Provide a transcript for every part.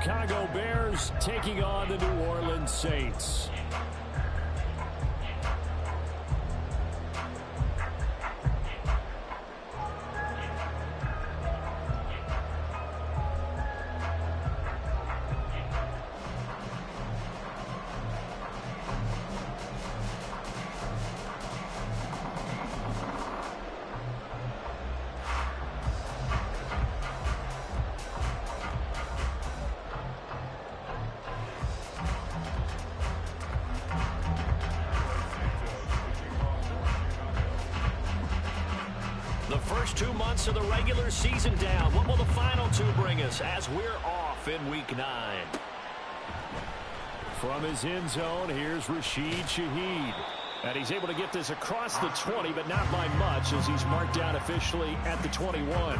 Chicago Bears taking on the New Orleans Saints. The first 2 months of the regular season down. What will the final two bring us as we're off in Week 9? From his end zone, here's Rashid Shaheed. And he's able to get this across the 20, but not by much as he's marked down officially at the 21.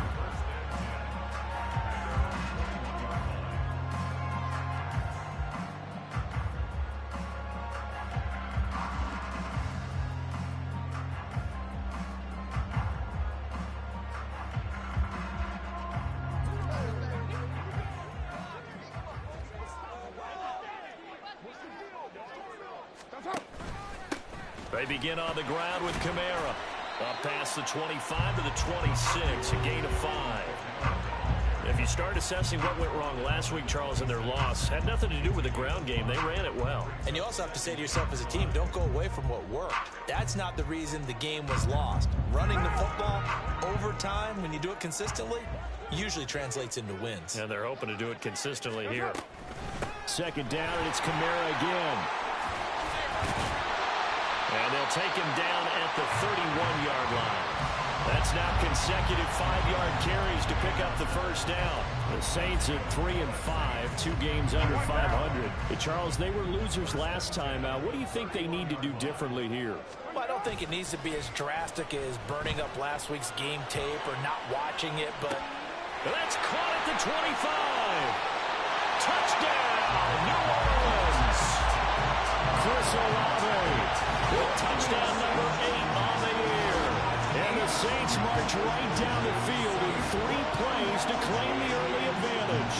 They begin on the ground with Kamara. Up past the 25 to the 26, a gain of 5. If you start assessing what went wrong last week, Charles, in their loss, had nothing to do with the ground game. They ran it well. And you also have to say to yourself as a team, don't go away from what worked. That's not the reason the game was lost. Running the football over time, when you do it consistently, usually translates into wins. And they're hoping to do it consistently here. Second down, and it's Kamara again. And they'll take him down at the 31-yard line. That's now consecutive 5-yard carries to pick up the first down. The Saints at 3-5, 2 games under 500. Hey, Charles, they were losers last time. What do you think they need to do differently here? Well, I don't think it needs to be as drastic as burning up last week's game tape or not watching it, but... That's caught at the 25. Touchdown, New Orleans. Chris Olave. Touchdown number 8 on the year. And the Saints march right down the field in 3 plays to claim the early advantage.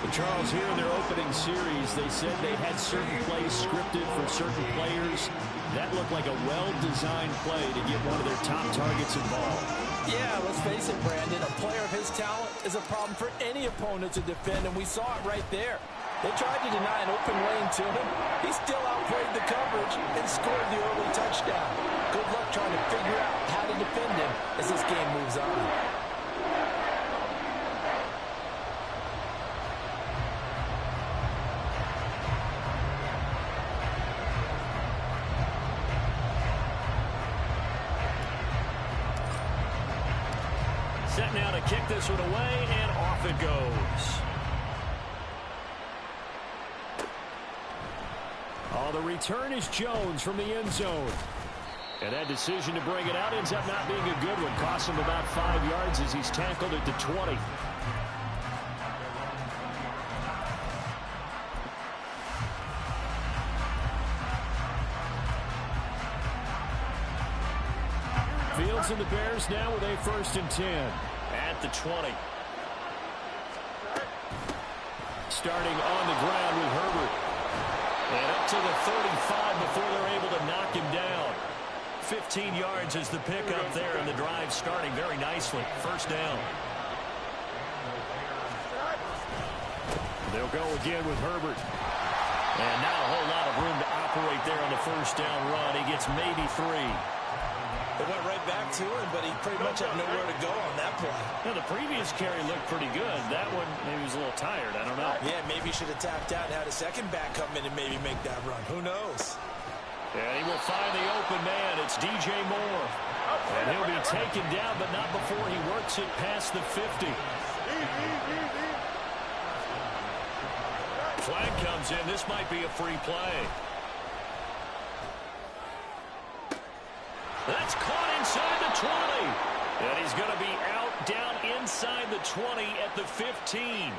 But Charles, here in their opening series, they said they had certain plays scripted for certain players. That looked like a well-designed play to get one of their top targets involved. Yeah, let's face it, Brandon. A player of his talent is a problem for any opponent to defend, and we saw it right there. They tried to deny an open lane to him. He still outplayed the coverage and scored the early touchdown. Good luck trying to figure out how to defend him as this game moves on. Set now to kick this one away, and off it goes. Oh, the return is Jones from the end zone. And that decision to bring it out ends up not being a good one. Costs him about 5 yards as he's tackled at the 20. Fields and the Bears now with a 1st and 10 at the 20. Starting on the ground with Herbert. And up to the 35 before they're able to knock him down. 15 yards is the pickup there, and the drive starting very nicely. First down. They'll go again with Herbert. And not a whole lot of room to operate there on the first down run. He gets maybe 3. They went right back to him, but he pretty much had nowhere to go on that play. Now, the previous carry looked pretty good. That one, maybe he was a little tired. I don't know. Yeah, maybe he should have tapped out and had a second back come in and maybe make that run. Who knows? And he will find the open man. It's DJ Moore. And he'll be taken down, but not before he works it past the 50. Flag comes in. This might be a free play. That's caught inside the 20. And he's going to be out down inside the 20 at the 15.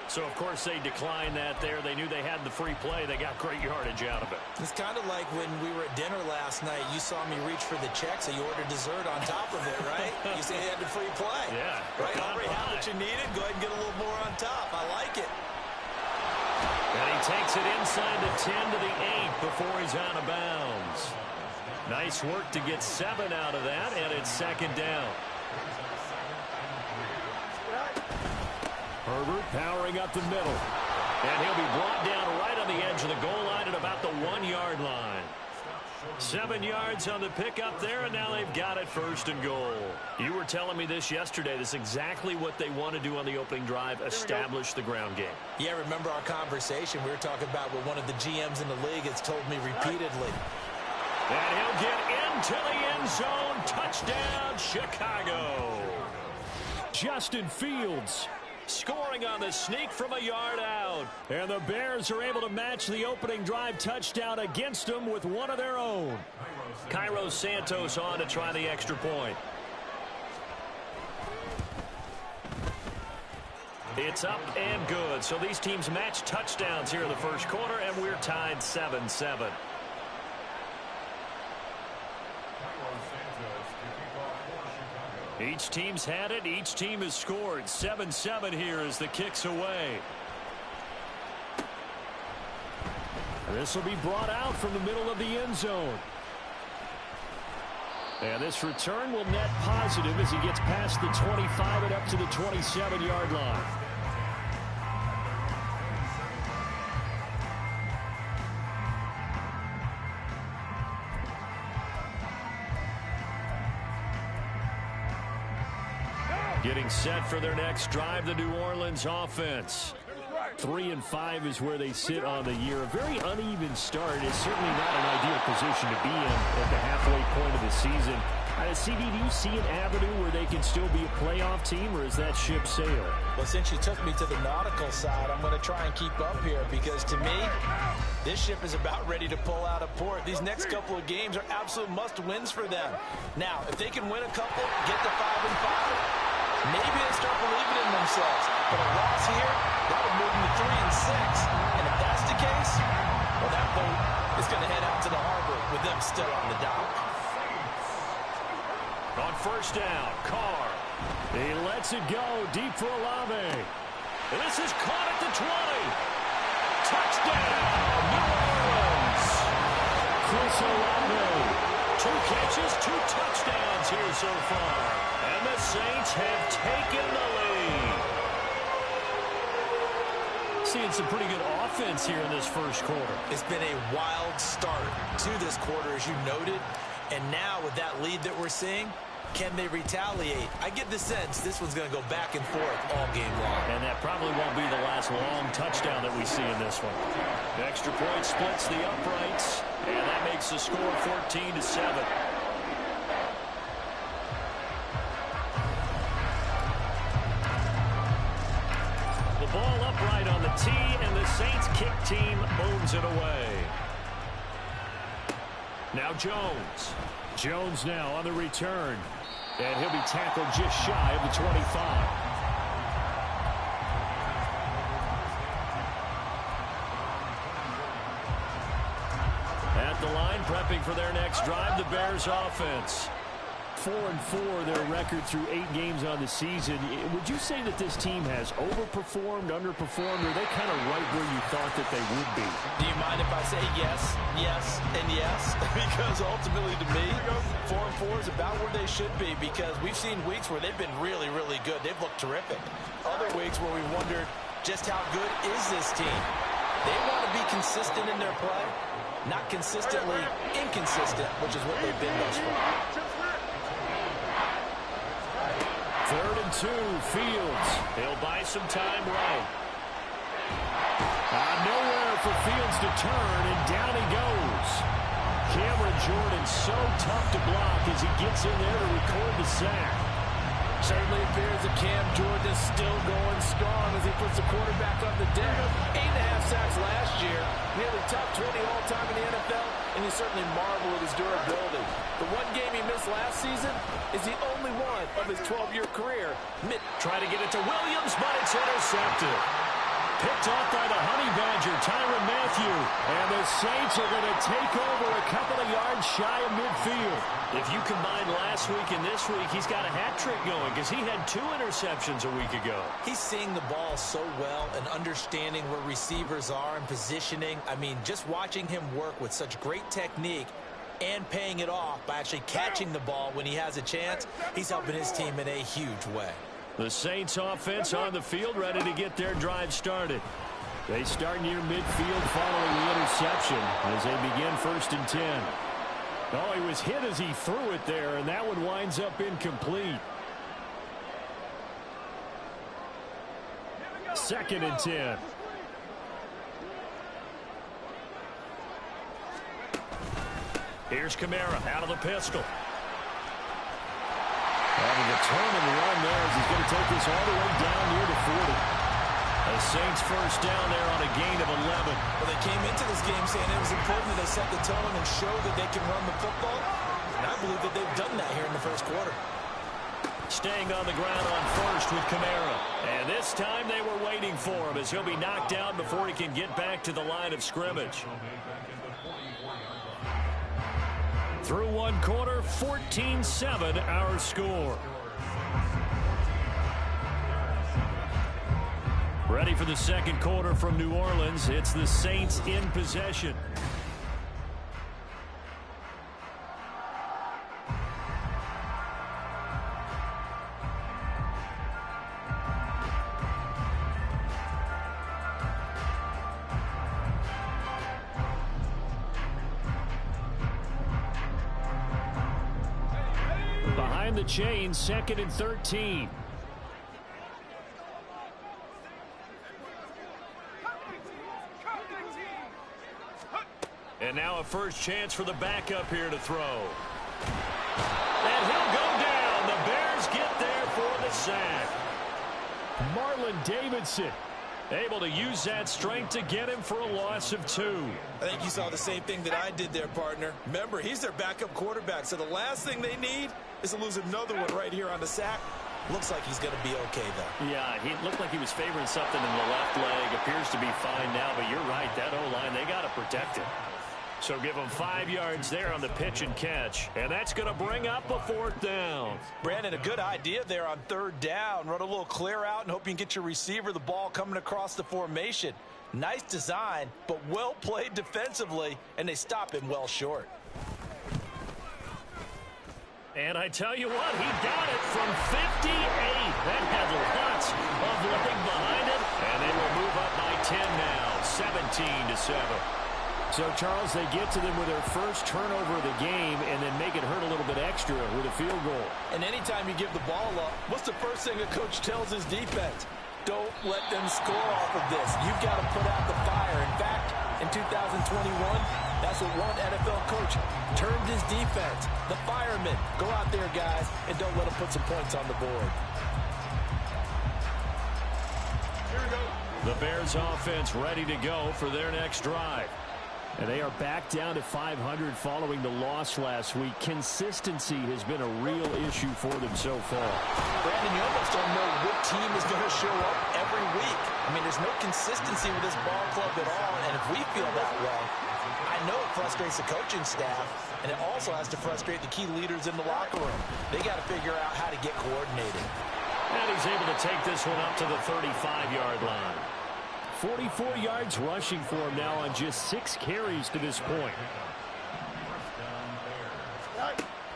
So, of course, they declined that there. They knew they had the free play. They got great yardage out of it. It's kind of like when we were at dinner last night. You saw me reach for the check, so you ordered dessert on top of it, right? You say you had the free play. Yeah. Right? Already had what you needed. Go ahead and get a little more on top. I like it. And he takes it inside the 10 to the 8 before he's out of bounds. Nice work to get 7 out of that, and it's second down. Herbert powering up the middle. And he'll be brought down right on the edge of the goal line at about the 1-yard line. 7 yards on the pickup there, and now they've got it first and goal. You were telling me this yesterday. This is exactly what they want to do on the opening drive, establish the ground game. Yeah, remember our conversation. We were talking about what one of the GMs in the league has told me repeatedly. And he'll get into the end zone. Touchdown, Chicago. Justin Fields scoring on the sneak from a yard out. And the Bears are able to match the opening drive touchdown against them with one of their own. Cairo Santos on to try the extra point. It's up and good. So these teams match touchdowns here in the first quarter, and we're tied 7-7. Each team's had it. Each team has scored. 7-7 here as the kick's away. This will be brought out from the middle of the end zone. And this return will net positive as he gets past the 25 and up to the 27-yard line. Getting set for their next drive, the New Orleans offense. 3-5 is where they sit on the year. A very uneven start is certainly not an ideal position to be in at the halfway point of the season. CD, do you see an avenue where they can still be a playoff team, or is that ship sailed? Well, since you took me to the nautical side, I'm going to try and keep up here because, to me, this ship is about ready to pull out of port. These next couple of games are absolute must-wins for them. Now, if they can win a couple, get to 5-5. Maybe they start believing in themselves. But a loss here, that would move them to 3-6. And if that's the case, well, that boat is going to head out to the harbor with them still on the dock. On first down, Carr. He lets it go deep for Olave. And this is caught at the 20. Touchdown, New Orleans. Chris Olave. 2 catches, 2 touchdowns here so far. And the Saints have taken the lead. Seeing some pretty good offense here in this first quarter. It's been a wild start to this quarter, as you noted. And now with that lead that we're seeing, can they retaliate? I get the sense this one's going to go back and forth all game long. And that probably won't be the last long touchdown that we see in this one. The extra point splits the uprights, and that makes the score 14-7. The ball upright on the tee, and the Saints kick team moves it away. Now Jones. Jones now on the return. And he'll be tackled just shy of the 25. At the line, prepping for their next drive, the Bears offense. 4-4 their record through 8 games on the season. Would you say that this team has overperformed, underperformed, or are they kind of right where you thought that they would be? Do you mind if I say yes, yes, and yes? Because ultimately to me, 4-4 is about where they should be because we've seen weeks where they've been really, really good. They've looked terrific. Other weeks where we wondered just how good is this team? They want to be consistent in their play, not consistently inconsistent, which is what they've been thus far. 3rd and 2, Fields. He'll buy some time right. Nowhere for Fields to turn, and down he goes. Cameron Jordan so tough to block as he gets in there to record the sack. Certainly appears that Cam Jordan is still going strong as he puts the quarterback on the deck. 8.5 sacks last year, nearly top 20 all-time in the NFL, and you certainly marvel at his durability. The one game he missed last season is the only one of his 12-year career. Try to get it to Williams, but it's intercepted. Picked off by the Honey Badger, Tyrann Mathieu. And the Saints are going to take over a couple of yards shy of midfield. If you combine last week and this week, he's got a hat trick going because he had 2 interceptions a week ago. He's seeing the ball so well and understanding where receivers are and positioning. I mean, just watching him work with such great technique and paying it off by actually catching the ball when he has a chance, he's helping his team in a huge way. The Saints offense on the field, ready to get their drive started. They start near midfield following the interception as they begin 1st and 10. Oh, he was hit as he threw it there, and that one winds up incomplete. 2nd and 10. Here's Kamara out of the pistol. Having a turn and run there as he's going to take this all the way down near the 40. The Saints first down there on a gain of 11. Well, they came into this game saying it was important that they set the tone and show that they can run the football. And I believe that they've done that here in the first quarter. Staying on the ground on first with Kamara. And this time they were waiting for him as he'll be knocked down before he can get back to the line of scrimmage. Through 1 quarter, 14-7 our score. Ready for the 2nd quarter from New Orleans. It's the Saints in possession. Behind the chain, 2nd and 13. And now a first chance for the backup here to throw. And he'll go down. The Bears get there for the sack. Marlon Davidson able to use that strength to get him for a loss of 2. I think you saw the same thing that I did there, partner. Remember, he's their backup quarterback, so the last thing they need is to lose another one right here on the sack. Looks like he's going to be okay, though. Yeah, he looked like he was favoring something in the left leg. Appears to be fine now, but you're right. That O-line, they got to protect it. So give him 5 yards there on the pitch and catch. And that's going to bring up a 4th down. Brandon, a good idea there on 3rd down. Run a little clear out and hope you can get your receiver the ball coming across the formation. Nice design, but well played defensively, and they stop him well short. And I tell you what, he got it from 58. That had lots of leg behind it. And they will move up by 10 now, 17-7. So, Charles, they get to them with their first turnover of the game and then make it hurt a little bit extra with a field goal. And anytime you give the ball up, what's the first thing a coach tells his defense? Don't let them score off of this. You've got to put out the fire. In fact, in 2021, that's what one NFL coach termed his defense. The firemen. Go out there, guys, and don't let them put some points on the board. Here we go. The Bears offense ready to go for their next drive. And they are back down to 500 following the loss last week. Consistency has been a real issue for them so far. Brandon, you almost don't know what team is going to show up every week. I mean, there's no consistency with this ball club at all, and if we feel that way, I know it frustrates the coaching staff, and it also has to frustrate the key leaders in the locker room. They got to figure out how to get coordinated. And he's able to take this one up to the 35-yard line. 44 yards rushing for him now on just 6 carries to this point.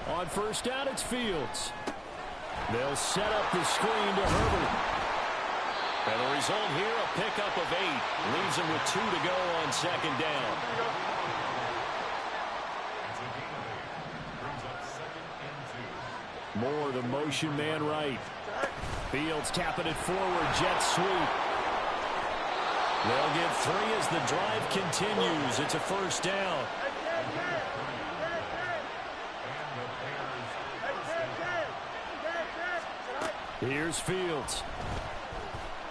On first down, it's Fields. They'll set up the screen to Herbert. And the result here, a pickup of 8. Leaves him with 2 to go on 2nd down. Moore, the motion man right. Fields tapping it forward, jet sweep. They'll get 3 as the drive continues. It's a first down. Here's Fields.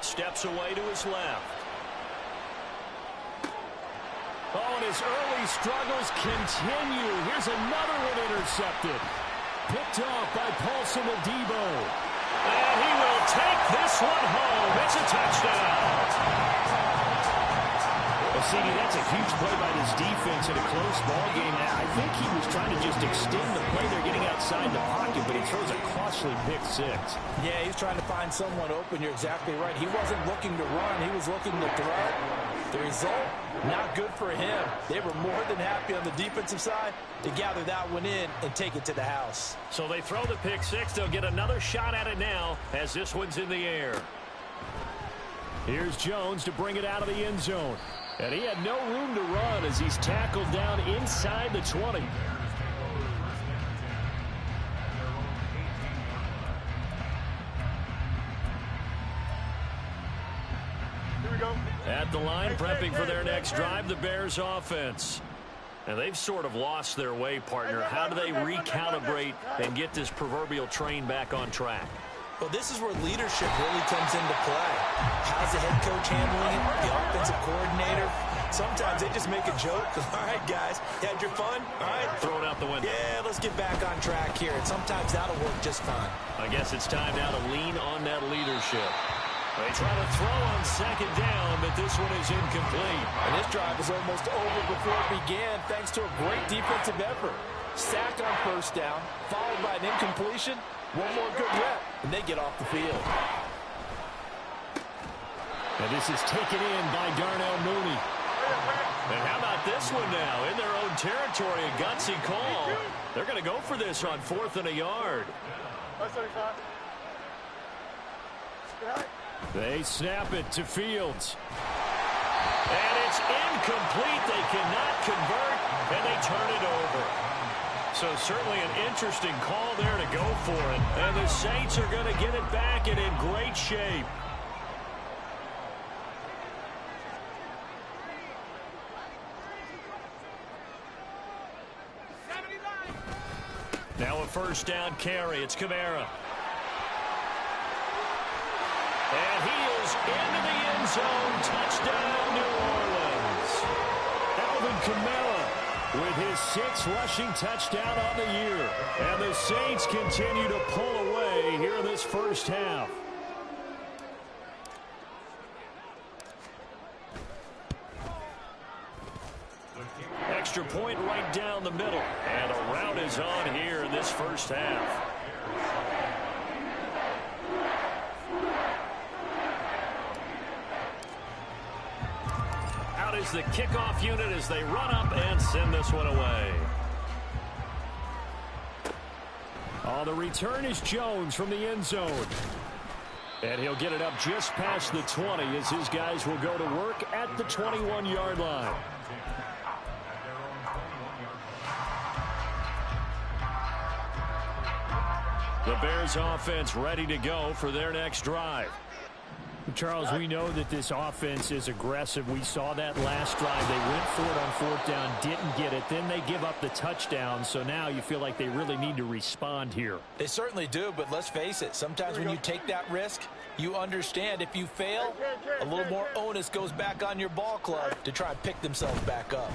Steps away to his left. Oh, and his early struggles continue. Here's another one intercepted. Picked off by Paulson Adebo. And he will take this one home. It's a touchdown. huge play by this defense in a close ball game. I think he was trying to just extend the play there, getting outside the pocket, but he throws a costly pick six. Yeah, he's trying to find someone open. You're exactly right. He wasn't looking to run. He was looking to throw. The result, not good for him. They were more than happy on the defensive side to gather that one in and take it to the house. So they throw the pick six. They'll get another shot at it now as this one's in the air. Here's Jones to bring it out of the end zone. And he had no room to run as he's tackled down inside the 20. At the line, prepping for their next drive, the Bears offense. And they've sort of lost their way, partner. How do they recalibrate and get this proverbial train back on track? Well, this is where leadership really comes into play. How's the head coach handling it? The offensive coordinator? Sometimes they just make a joke. All right, guys, you had your fun? All right. Throw it out the window. Yeah, let's get back on track here. And sometimes that'll work just fine. I guess it's time now to lean on that leadership. They try to throw on second down, but this one is incomplete. And this drive was almost over before it began thanks to a great defensive effort. Sack on first down, followed by an incompletion. One more good rep, and they get off the field. And this is taken in by Darnell Mooney. And how about this one now? In their own territory, a gutsy call. They're going to go for this on 4th and a yard. They snap it to Fields. And it's incomplete. They cannot convert, and they turn it over. So certainly an interesting call there to go for it. And the Saints are going to get it back and in great shape. Now a first down carry. It's Kamara. And he is into the end zone. Touchdown, New Orleans. Alvin Kamara with his 6th rushing touchdown on the year. And the Saints continue to pull away here in this first half. Extra point right down the middle. And a rout is on here in this first half. Out is the kickoff unit as they run up and send this one away. On the return is Jones from the end zone. And he'll get it up just past the 20 as his guys will go to work at the 21-yard line. The Bears offense ready to go for their next drive. Charles, we know that this offense is aggressive. We saw that last drive. They went for it on 4th down, didn't get it. Then they give up the touchdown. So now you feel like they really need to respond here. They certainly do, but let's face it. Sometimes when you take that risk, you understand if you fail, a little more onus goes back on your ball club to try and pick themselves back up.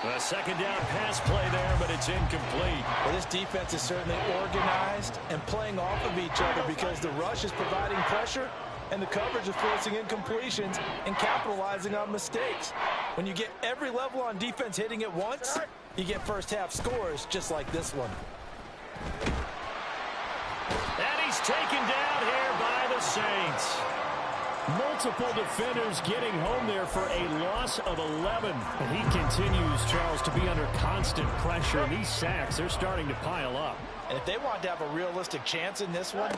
A second down pass play there, but it's incomplete. Well, this defense is certainly organized and playing off of each other because the rush is providing pressure and the coverage is forcing incompletions and capitalizing on mistakes. When you get every level on defense hitting at once, you get first half scores just like this one. And he's taken down here by the Saints. Multiple defenders getting home there for a loss of 11. And he continues, Charles, to be under constant pressure. And these sacks, they're starting to pile up. And if they want to have a realistic chance in this one,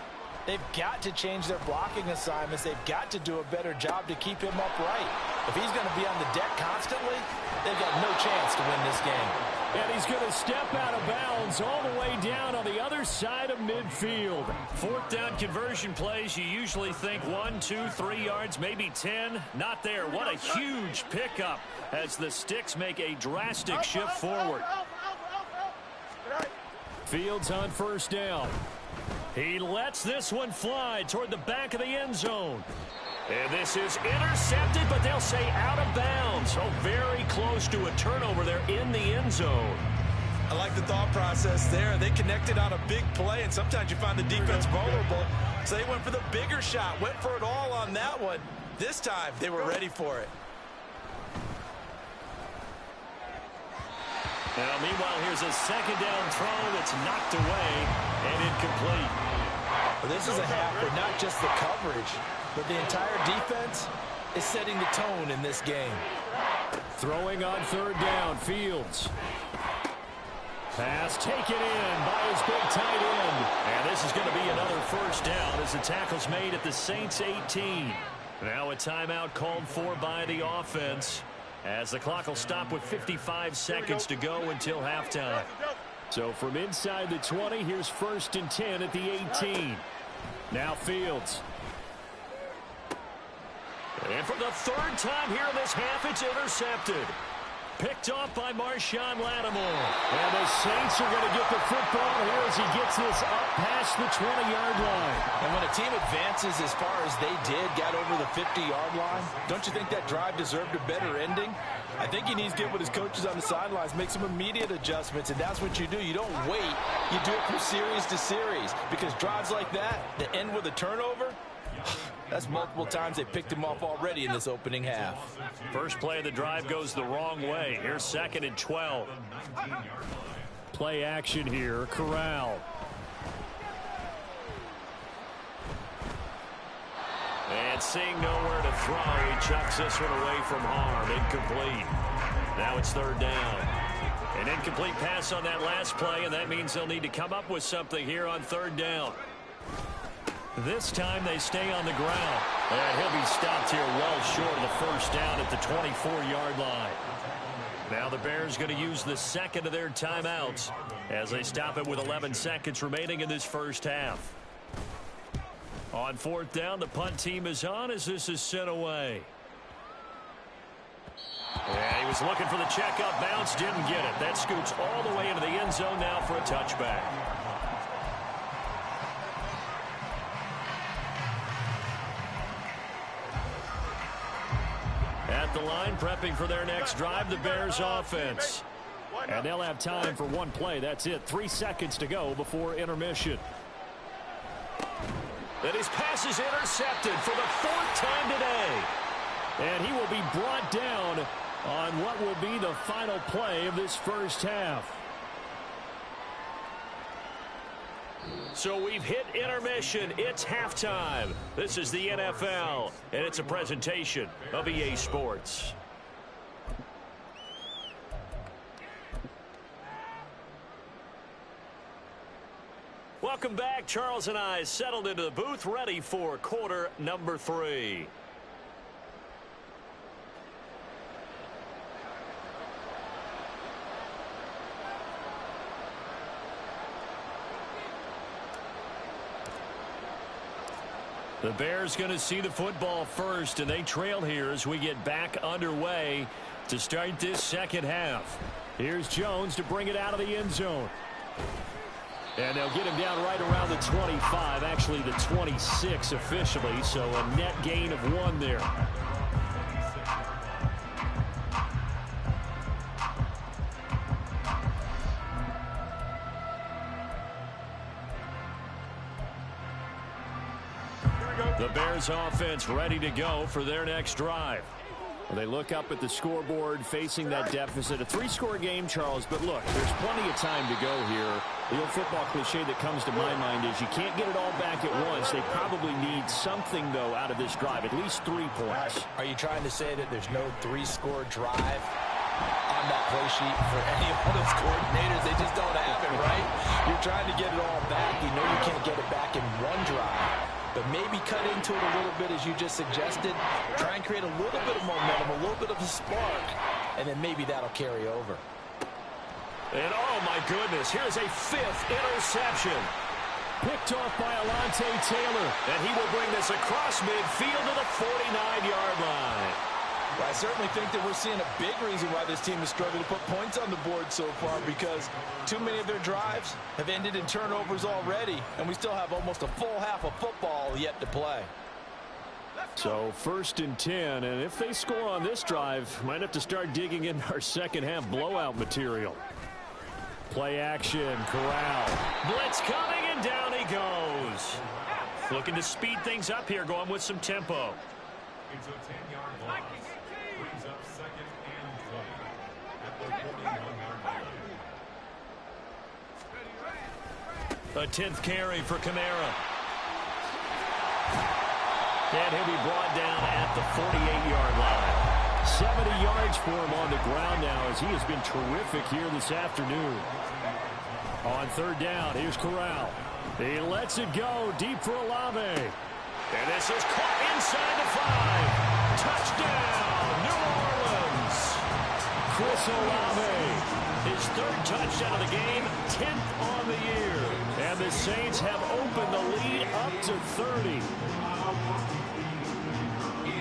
they've got to change their blocking assignments. They've got to do a better job to keep him upright. If he's going to be on the deck constantly, they've got no chance to win this game. And he's going to step out of bounds all the way down on the other side of midfield. 4th down conversion plays, you usually think 1, 2, 3 yards, maybe 10. Not there. What a huge pickup as the Sticks make a drastic shift forward. Fields on first down. He lets this one fly toward the back of the end zone. And this is intercepted, but they'll say out of bounds. So very close to a turnover there in the end zone. I like the thought process there. They connected on a big play, and sometimes you find the defense vulnerable. So they went for the bigger shot, went for it all on that one. This time, they were ready for it. Now, meanwhile, here's a second down throw that's knocked away and incomplete. Well, this is a half where not just the coverage, but the entire defense is setting the tone in this game. Throwing on third down, Fields. Pass taken in by his big tight end. And this is going to be another first down as the tackle's made at the Saints 18. Now a timeout called for by the offense, as the clock will stop with 55 seconds to go until halftime. So from inside the 20, here's 1st and 10 at the 18. Now Fields. And for the third time here in this half, it's intercepted. Picked off by Marshawn Lattimore. And the Saints are going to get the football here as he gets this up past the 20-yard line. And when a team advances as far as they did, got over the 50-yard line, don't you think that drive deserved a better ending? I think he needs to get with his coaches on the sidelines, make some immediate adjustments, and that's what you do. You don't wait. You do it from series to series, because drives like that end with a turnover, that's multiple times they picked him off already in this opening half. First play of the drive goes the wrong way. Here's 2nd and 12. Play action here. Corral. And seeing nowhere to throw, he chucks this one away from harm. Incomplete. Now it's 3rd down. An incomplete pass on that last play, and that means they'll need to come up with something here on 3rd down. This time they stay on the ground. And he'll be stopped here well short of the first down at the 24-yard line. Now the Bears going to use the second of their timeouts as they stop it with 11 seconds remaining in this first half. On 4th down, the punt team is on as this is sent away. And he was looking for the checkout bounce, didn't get it. That scoots all the way into the end zone now for a touchback. At the line, prepping for their next drive, the Bears offense. And they'll have time for one play. That's it. 3 seconds to go before intermission. And his pass is intercepted for the 4th time today. And he will be brought down on what will be the final play of this first half. So we've hit intermission. It's halftime. This is the NFL, and it's a presentation of EA Sports. Welcome back. Charles and I settled into the booth, ready for quarter number 3. The Bears going to see the football first, and they trail here as we get back underway to start this second half. Here's Jones to bring it out of the end zone. And they'll get him down right around the 25, actually the 26 officially, so a net gain of 1 there. The Bears offense ready to go for their next drive. Well, they look up at the scoreboard facing that deficit. A 3-score game, Charles, but look, there's plenty of time to go here. The old football cliche that comes to my mind is you can't get it all back at once. They probably need something, though, out of this drive, at least 3 points. Are you trying to say that there's no 3-score drive on that play sheet for any of those coordinators? They just don't have it, right? You're trying to get it all back. You know you can't get it back in 1 drive. But maybe cut into it a little bit, as you just suggested. Try and create a little bit of momentum, a little bit of a spark, and then maybe that'll carry over. And oh my goodness, here's a 5th interception. Picked off by Alontae Taylor. And he will bring this across midfield to the 49-yard line. Well, I certainly think that we're seeing a big reason why this team is struggling to put points on the board so far, because too many of their drives have ended in turnovers already, and we still have almost a full half of football yet to play. So 1st and 10, and if they score on this drive, might have to start digging in our second half blowout material. Play action, Corral. Blitz coming, and down he goes. Looking to speed things up here, going with some tempo. It's a 10-yard loss. Brings up 2nd and 20 at the 41-yard line. A 10th carry for Kamara. And he'll be brought down at the 48-yard line. 70 yards for him on the ground now as he has been terrific here this afternoon. On 3rd down, here's Corral. He lets it go deep for Olave. And this is caught inside the 5. Touchdown, New Orleans. Chris Olave. His 3rd touchdown of the game, 10th on the year. And the Saints have opened the lead up to 30.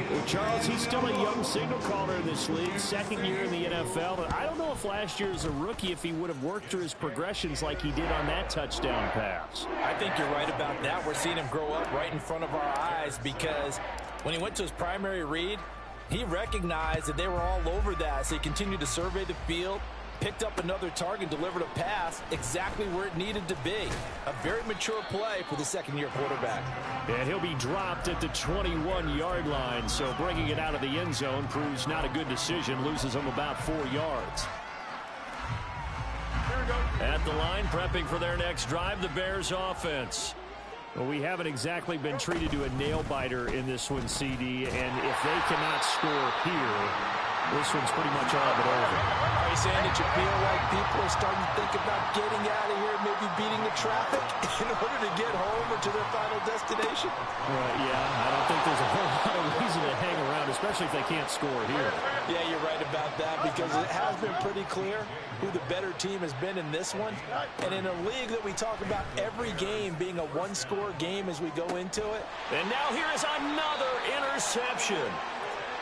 Well, Charles, he's still a young signal caller in this league, 2nd year in the NFL. But I don't know if last year as a rookie, if he would have worked through his progressions like he did on that touchdown pass. I think you're right about that. We're seeing him grow up right in front of our eyes because when he went to his primary read, he recognized that they were all over that. So he continued to survey the field, picked up another target, delivered a pass exactly where it needed to be. A very mature play for the 2nd-year quarterback. And he'll be dropped at the 21-yard line, so bringing it out of the end zone proves not a good decision, loses him about 4 yards. At the line, prepping for their next drive, the Bears offense. Well, we haven't exactly been treated to a nail-biter in this one, CD, and if they cannot score here, this one's pretty much all but over. Are you saying that you feel like people are starting to think about getting out of here, maybe beating the traffic in order to get home or to their final destination? Yeah, I don't think there's a whole lot of reason to hang around, especially if they can't score here. Yeah, you're right about that because it has been pretty clear who the better team has been in this one. And in a league that we talk about every game being a one-score game as we go into it. And now here is another interception.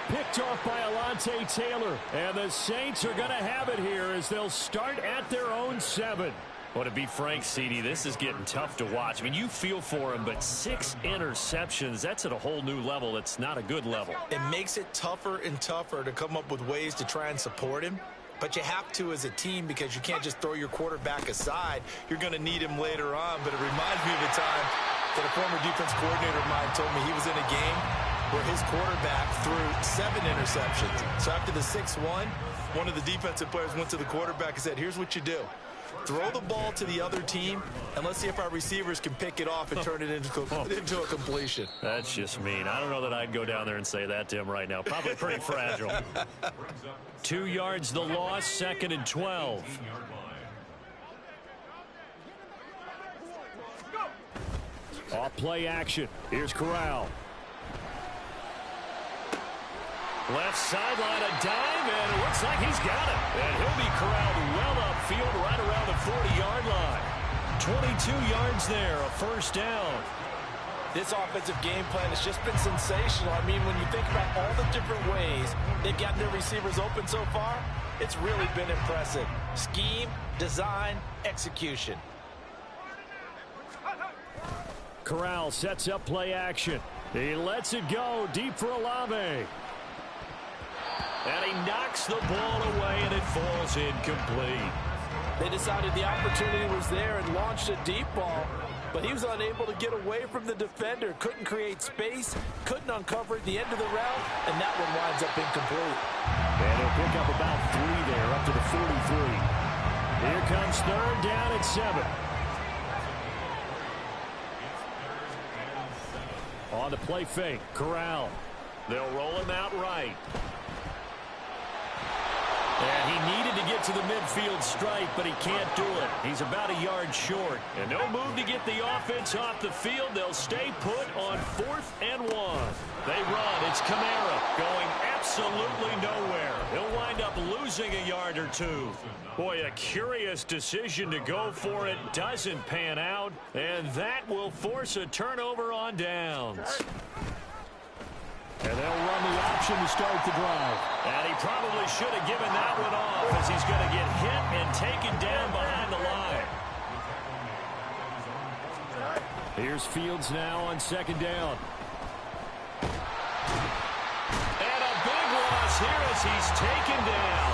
Picked off by Alontae Taylor. And the Saints are going to have it here as they'll start at their own 7. Well, to be frank, CD, this is getting tough to watch. I mean, you feel for him, but 6 interceptions, that's at a whole new level. It's not a good level. It makes it tougher and tougher to come up with ways to try and support him. But you have to as a team because you can't just throw your quarterback aside. You're going to need him later on. But it reminds me of a time that a former defense coordinator of mine told me he was in a game where his quarterback threw 7 interceptions. So after the 6-1, one of the defensive players went to the quarterback and said, here's what you do. Throw the ball to the other team, and let's see if our receivers can pick it off and turn it into a completion. That's just mean. I don't know that I'd go down there and say that to him right now. Probably pretty fragile. 2 yards the loss, 2nd and 12. Off play action. Here's Corral. Left sideline, a dive, and it looks like he's got it. And he'll be corralled well upfield right around the 40-yard line. 22 yards there, a 1st down. This offensive game plan has just been sensational. I mean, when you think about all the different ways they've gotten their receivers open so far, it's really been impressive. Scheme, design, execution. Corral sets up play action. He lets it go deep for Olave. And he knocks the ball away, and it falls incomplete. They decided the opportunity was there and launched a deep ball, but he was unable to get away from the defender. Couldn't create space, couldn't uncover at the end of the route, and that one winds up incomplete. And he'll pick up about 3 there, up to the 43. Here comes 3rd down at 7. On the play fake, Corral. They'll roll him out right. And he needed to get to the midfield stripe, but he can't do it. He's about a yard short. And no move to get the offense off the field. They'll stay put on 4th and 1. They run. It's Kamara going absolutely nowhere. He'll wind up losing a yard or 2. Boy, a curious decision to go for it. Doesn't pan out. And that will force a turnover on downs. And they'll run the option to start the drive. And he probably should have given that one off as he's going to get hit and taken down behind the line. Here's Fields now on 2nd down. And a big loss here as he's taken down.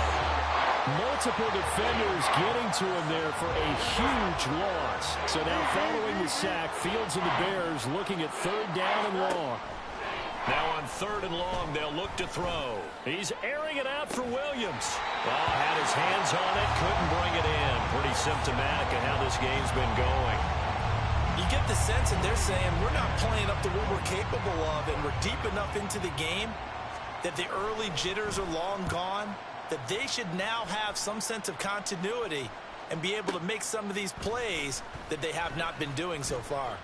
Multiple defenders getting to him there for a huge loss. So now following the sack, Fields and the Bears looking at third down and long. Now on third and long, they'll look to throw. He's airing it out for Williams. Oh, had his hands on it, couldn't bring it in. Pretty symptomatic of how this game's been going. You get the sense that they're saying we're not playing up to what we're capable of, and we're deep enough into the game that the early jitters are long gone, that they should now have some sense of continuity and be able to make some of these plays that they have not been doing so far.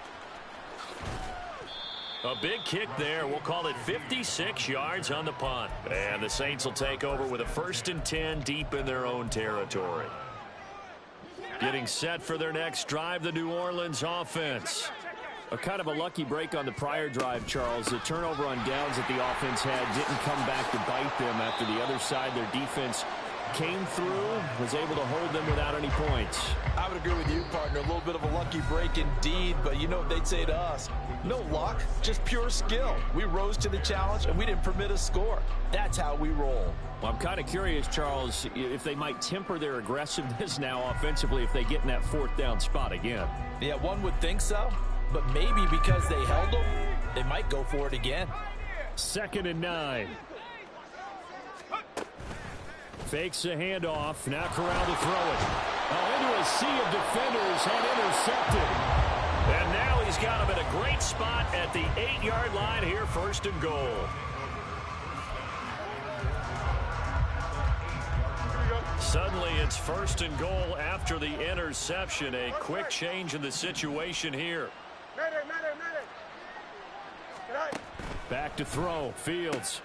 A big kick there. We'll call it 56 yards on the punt. And the Saints will take over with a 1st and 10 deep in their own territory. Getting set for their next drive, the New Orleans offense. A kind of a lucky break on the prior drive, Charles. The turnover on downs that the offense had didn't come back to bite them after the other side. Their defense came through, was able to hold them without any points. I would agree with you, partner. A little bit of a lucky break indeed, but you know what they'd say to us? No luck, just pure skill. We rose to the challenge, and we didn't permit a score. That's how we roll. Well, I'm kind of curious, Charles, if they might temper their aggressiveness now offensively if they get in that fourth down spot again. Yeah, one would think so, but maybe because they held them, they might go for it again. 2nd and 9. Fakes a handoff. Now Corral to throw it. Into a sea of defenders and intercepted. And now he's got him in a great spot at the 8-yard line here, 1st and goal. Suddenly it's 1st and goal after the interception. A quick change in the situation here. Back to throw. Fields.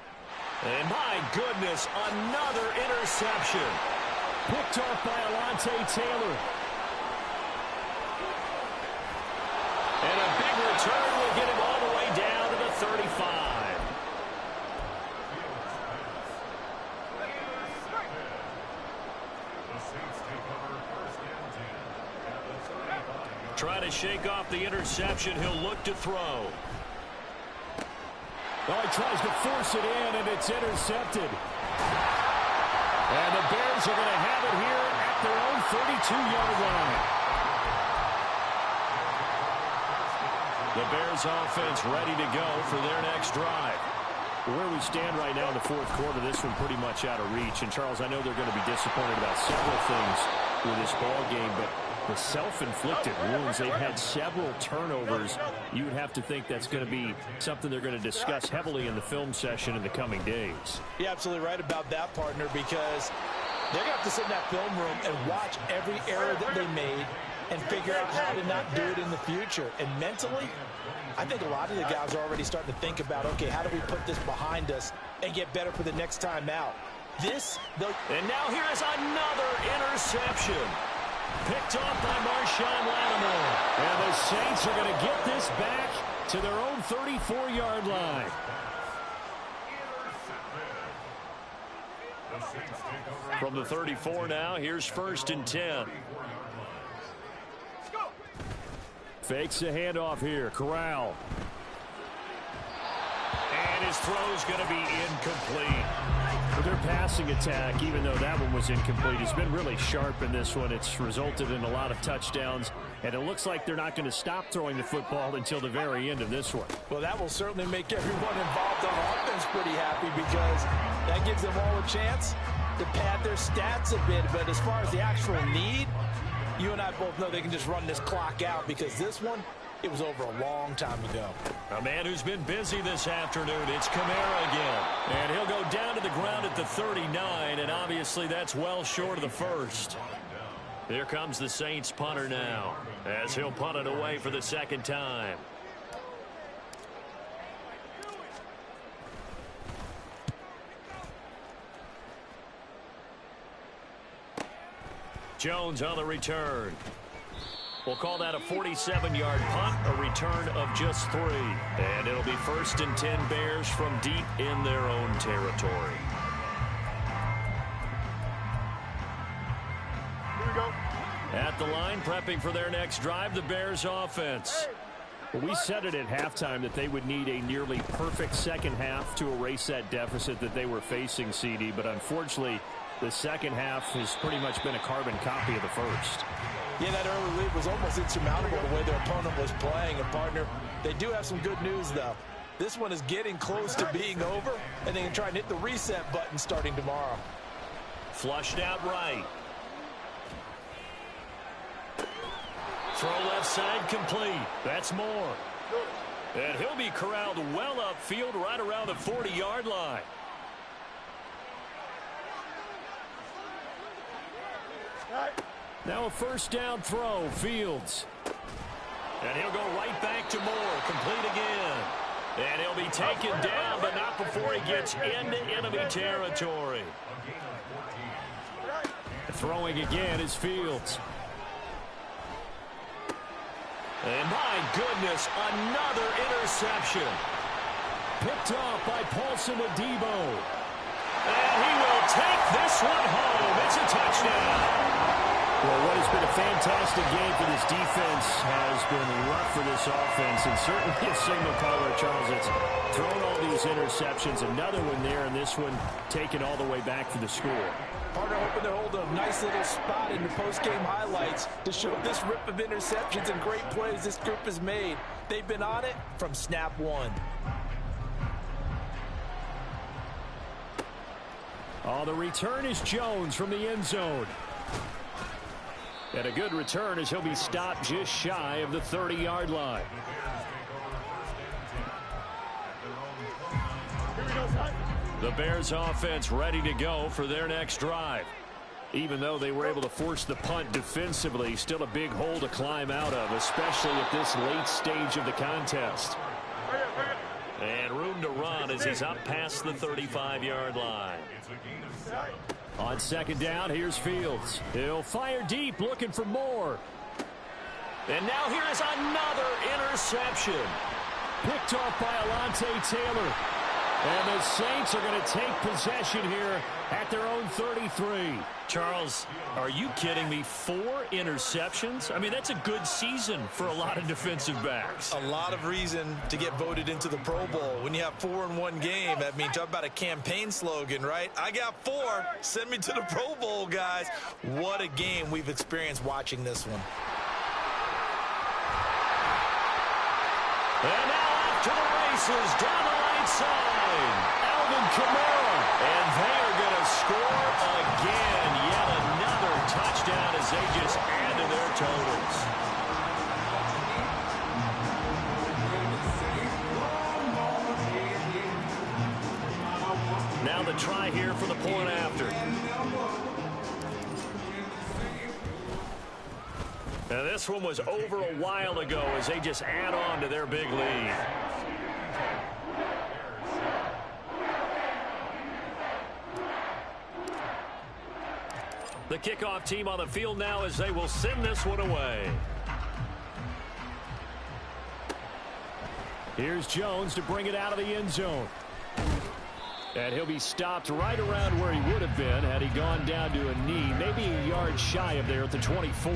And my goodness, another interception. Picked off by Alontae Taylor. And a big return will get him all the way down to the 35. Trying to shake off the interception. He'll look to throw. Oh, he tries to force it in, and it's intercepted. And the Bears are going to have it here at their own 32-yard line. The Bears offense ready to go for their next drive. Where we stand right now in the fourth quarter, this one pretty much out of reach. And, Charles, I know they're going to be disappointed about several things with this ball game, but the self-inflicted wounds, they've had several turnovers. You would have to think that's going to be something they're going to discuss heavily in the film session in the coming days. You're absolutely right about that, partner, because they're going to have to sit in that film room and watch every error that they made and figure out how to not do it in the future. And mentally, I think a lot of the guys are already starting to think about, okay, how do we put this behind us and get better for the next time out? And now here is another interception. Picked off by Marshawn Lattimore. And the Saints are going to get this back to their own 34-yard line. From the 34 now, here's 1st and 10. Fakes a handoff here. Corral. And his throw's going to be incomplete. But their passing attack, even though that one was incomplete, has been really sharp in this one. It's resulted in a lot of touchdowns, and it looks like they're not going to stop throwing the football until the very end of this one. Well, that will certainly make everyone involved on offense pretty happy, because that gives them all a chance to pad their stats a bit. But as far as the actual need, you and I both know they can just run this clock out, because this one, it was over a long time ago. A man who's been busy this afternoon, it's Kamara again. And he'll go down to the ground at the 39, and obviously that's well short of the first. Here comes the Saints punter now, as he'll punt it away for the second time. Jones on the return. We'll call that a 47-yard punt, a return of just 3. And it'll be 1st and 10 Bears from deep in their own territory. Here we go. At the line, prepping for their next drive, the Bears offense. Well, we said it at halftime that they would need a nearly perfect second half to erase that deficit that they were facing, CD. But unfortunately, The second half has pretty much been a carbon copy of the first. Yeah, that early lead was almost insurmountable the way their opponent was playing. And, partner, they do have some good news, though. This one is getting close to being over, and they can try and hit the reset button starting tomorrow. Flushed out right. Throw left side complete. That's Moore. And he'll be corralled well upfield right around the 40-yard line. Now a first down throw, Fields. And he'll go right back to Moore, complete again. And he'll be taken down, but not before he gets into enemy territory. Throwing again is Fields. And my goodness, another interception. Picked off by Paulson Adebo. And he will take this one home. It's a touchdown. Well, what has been a fantastic game for this defense has been rough for this offense, and certainly a signal caller, Charles, that's thrown all these interceptions. Another one there, and this one taken all the way back for the score. Partner hoping to hold a nice little spot in the post-game highlights to show this rip of interceptions and great plays this group has made. They've been on it from snap one. Oh, the return is Jones from the end zone. And a good return as he'll be stopped just shy of the 30-yard line. The Bears offense ready to go for their next drive. Even though they were able to force the punt defensively, still a big hole to climb out of, especially at this late stage of the contest. And room to run as he's up past the 35-yard line. On second down, here's Fields. He'll fire deep, looking for more. And now here is another interception. Picked off by Alontae Taylor. And the Saints are going to take possession here at their own 33. Charles, are you kidding me? 4 interceptions? I mean, that's a good season for a lot of defensive backs. A lot of reason to get voted into the Pro Bowl. When you have 4 in one game, I mean, talk about a campaign slogan, right? I got 4. Send me to the Pro Bowl, guys. What a game we've experienced watching this one. And now off to the races down the right side. Alvin Kamara. And they are going to score again. Yet another touchdown as they just add to their totals. Now the try here for the point after. Now this one was over a while ago as they just add on to their big lead. The kickoff team on the field now as they will send this one away. Here's Jones to bring it out of the end zone. And he'll be stopped right around where he would have been had he gone down to a knee, maybe a yard shy of there at the 24.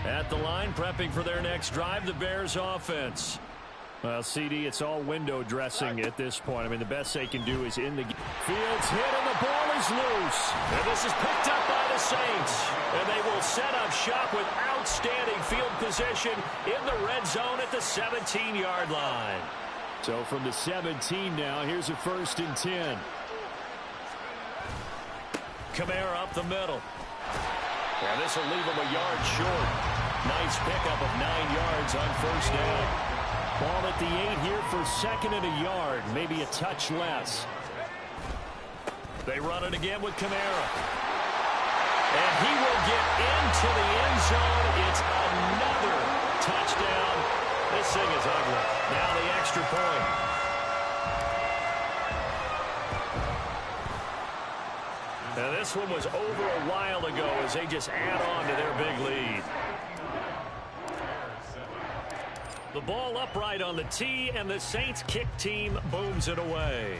At the line, prepping for their next drive, the Bears offense. Well, CD, it's all window dressing at this point. I mean, the best they can do is in the Fields hit and the ball is loose. And this is picked up by the Saints. And they will set up shop with outstanding field position in the red zone at the 17-yard line. So from the 17 now, here's a 1st and 10. Kamara up the middle. And this will leave him a yard short. Nice pickup of 9 yards on first down. Ball at the 8 here for 2nd and a yard, maybe a touch less. They run it again with Kamara. And he will get into the end zone. It's another touchdown. This thing is ugly. Now the extra point. Now this one was over a while ago as they just add on to their big lead. The ball upright on the tee, and the Saints kick team booms it away.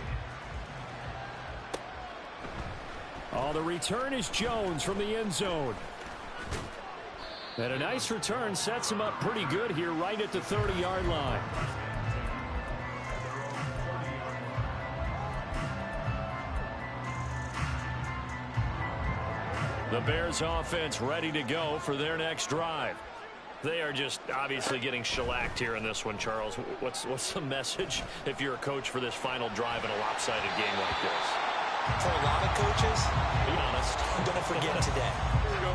Oh, the return is Jones from the end zone. And a nice return sets him up pretty good here right at the 30-yard line. The Bears offense ready to go for their next drive. They are just obviously getting shellacked here in this one, Charles. What's the message if you're a coach for this final drive in a lopsided game like this? For a lot of coaches, be honest, don't forget today.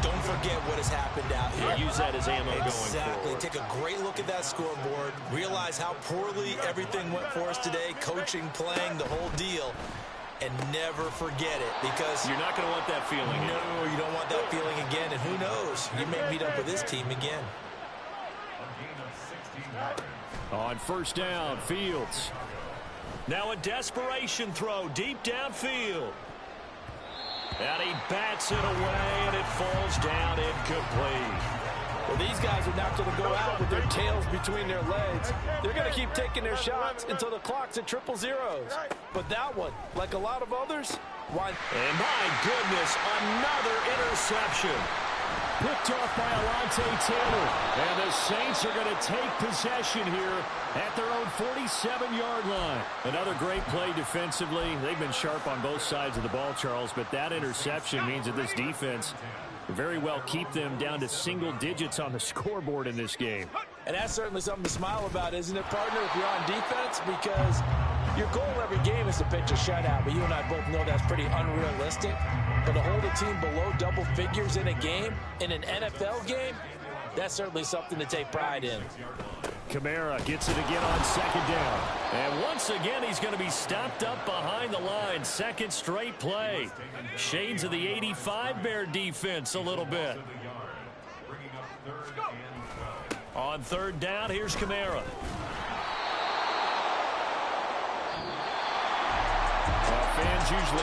Don't forget what has happened out here. Use that as ammo going Exactly. forward. Take a great look at that scoreboard. Realize how poorly everything went for us today. Coaching, playing, the whole deal. And never forget it, because you're not going to want that feeling. No, you don't want that feeling again. And who knows? You may meet up with this team again. On first down, Fields. Now a desperation throw deep downfield. And he bats it away, and it falls down incomplete. Well, these guys are not going to go out with their tails between their legs. They're going to keep taking their shots until the clock's at 0-0. But that one, like a lot of others, why? And my goodness, another interception. Picked off by Alontae Taylor. And the Saints are going to take possession here at their own 47-yard line. Another great play defensively. They've been sharp on both sides of the ball, Charles, but that interception means that this defense very well keep them down to single digits on the scoreboard in this game. And that's certainly something to smile about, isn't it, partner, if you're on defense? Because your goal every game is to pitch a shutout, but you and I both know that's pretty unrealistic. But to hold a team below double figures in a game, in an NFL game, that's certainly something to take pride in. Kamara gets it again on second down. And once again, he's going to be stopped up behind the line. Second straight play. Shades of the 85 Bear defense a little bit. On third down, here's Kamara. Fans usually